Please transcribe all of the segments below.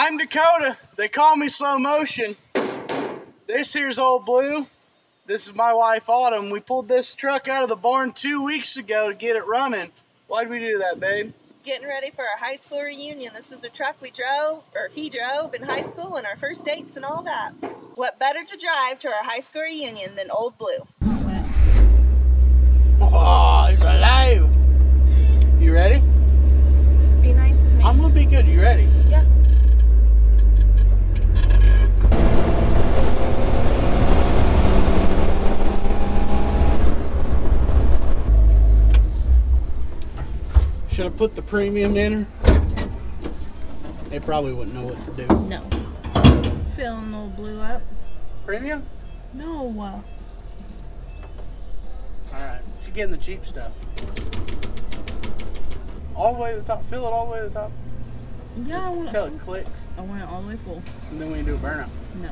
I'm Dakota. They call me Slow Motion. This here's Old Blue. This is my wife Autumn. We pulled this truck out of the barn 2 weeks ago to get it running. Why'd we do that, babe? Getting ready for our high school reunion. This was a truck we drove, or he drove in high school, and our first dates and all that. What better to drive to our high school reunion than Old Blue? Oh, he's alive. You ready? Be nice to me. I'm gonna be good. You ready? Yeah. Should I put the premium in her? They probably wouldn't know what to do. No. Filling Old Blue up. Premium? No. Alright, she's getting the cheap stuff. All the way to the top. Fill it all the way to the top. Yeah, I want Until it clicks. I want it all the way full. And then we can do a burnout. No.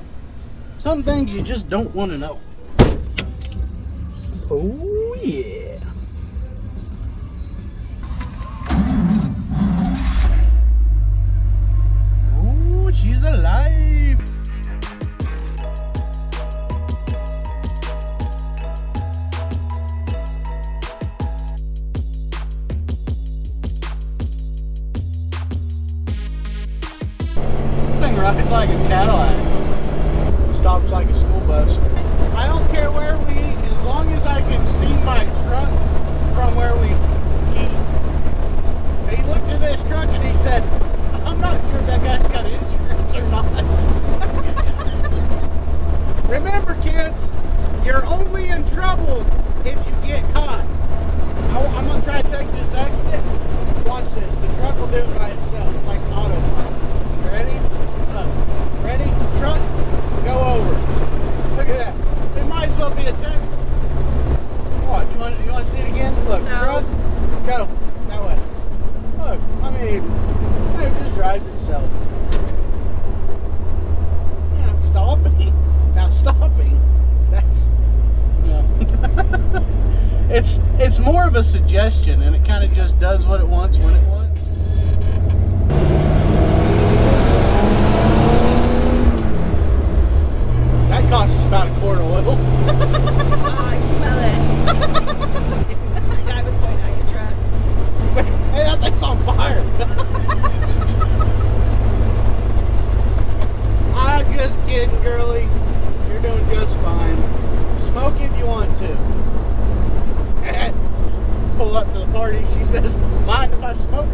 Some things you just don't want to know. Oh yeah. Oh, she's alive. Thing rides like a Cadillac. Stops like a school bus. I don't care where we eat, as long as I can see my truck from where we eat. And he looked at this truck and he said, I'm not sure that guy's got insurance or not. Remember, kids, you're only in trouble if you get caught. I'm going to try to take this exit. Watch this. The truck will do it by itself, like autopilot. You ready? Ready? Truck, go over. Look at that. It might as well be a Tesla. Watch. You want to see it again? Look, No. Truck, go. That way. Look, I mean, it just drives itself. Yeah, stopping. Now stopping. That's, it's more of a suggestion, and it kind of just does what it wants when it wants. That cost us about a quart of oil. Oh, I smell it. The guy was pointing out your truck. Hey, that thing's on fire. I'm just kidding, girlie. You're doing just fine. Smoke if you want to. Pull up to the party. She says, mind if I smoke?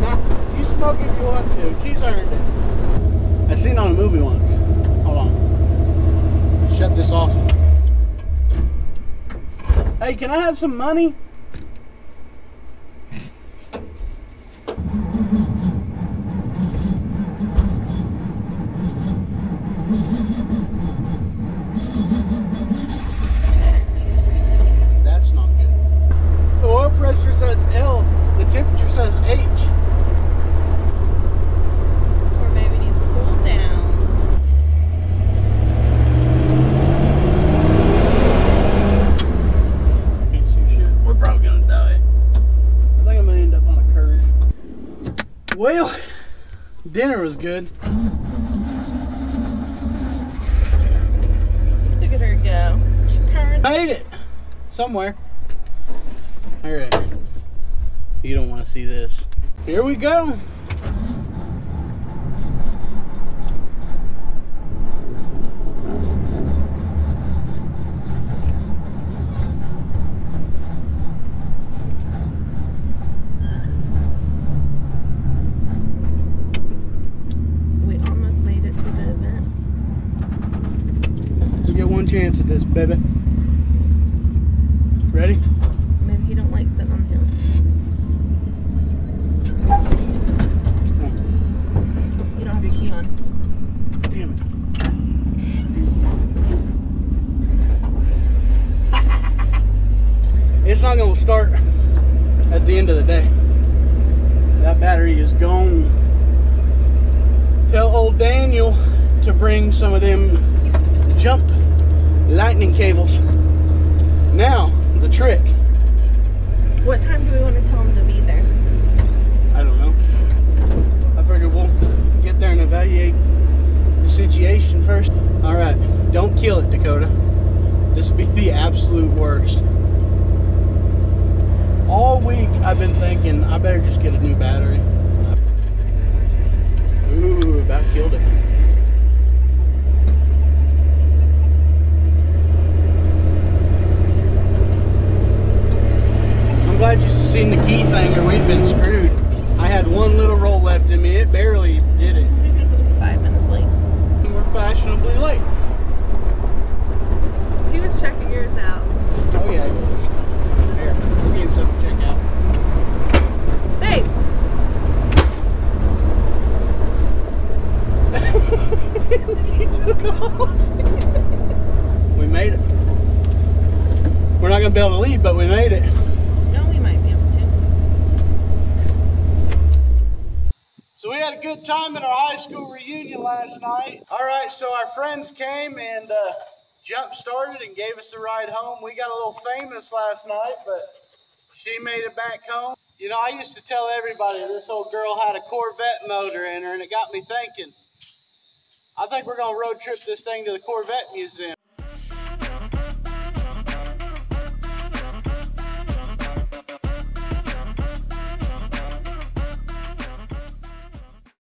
Nah, you smoke if you want to. She's earned it. I seen it on a movie once. Hold on. Shut this off. Hey, can I have some money? That's not good. The oil pressure says L, the temperature says H. Or maybe it needs to cool down. Can't see shit. We're probably gonna die. I think I'm gonna end up on a curve. Well, dinner was good. Look at her go. She turned. Made it! Somewhere. Alright. You don't want to see this. Here we go. We almost made it to the event. Let's get one chance at this, baby. Ready? Maybe he don't like sitting on the hill. You don't have your key on. Damn it. It's not going to start at the end of the day. That battery is gone. Tell old Daniel to bring some of them jump lightning cables. Now, the trick. What time do we want to tell him to be there? I don't know. I figured we'll must be the absolute worst. All week I've been thinking I better just get a new battery. Ooh, about killed it. I'm glad you seen the key thing or we'd been screwed. I had one little roll left in me. It barely did it. 5 minutes late. And we're fashionably late. He was checking yours out. Oh yeah, he was. There, we'll give him something to check out. Hey! He took off. We made it. We're not gonna be able to leave, but we made it. No, we might be able to. So we had a good time at our high school reunion last night. All right, so our friends came and jump-started and gave us a ride home. We got a little famous last night, but she made it back home. You know, I used to tell everybody this old girl had a Corvette motor in her, and it got me thinking, I think we're going to road trip this thing to the Corvette Museum.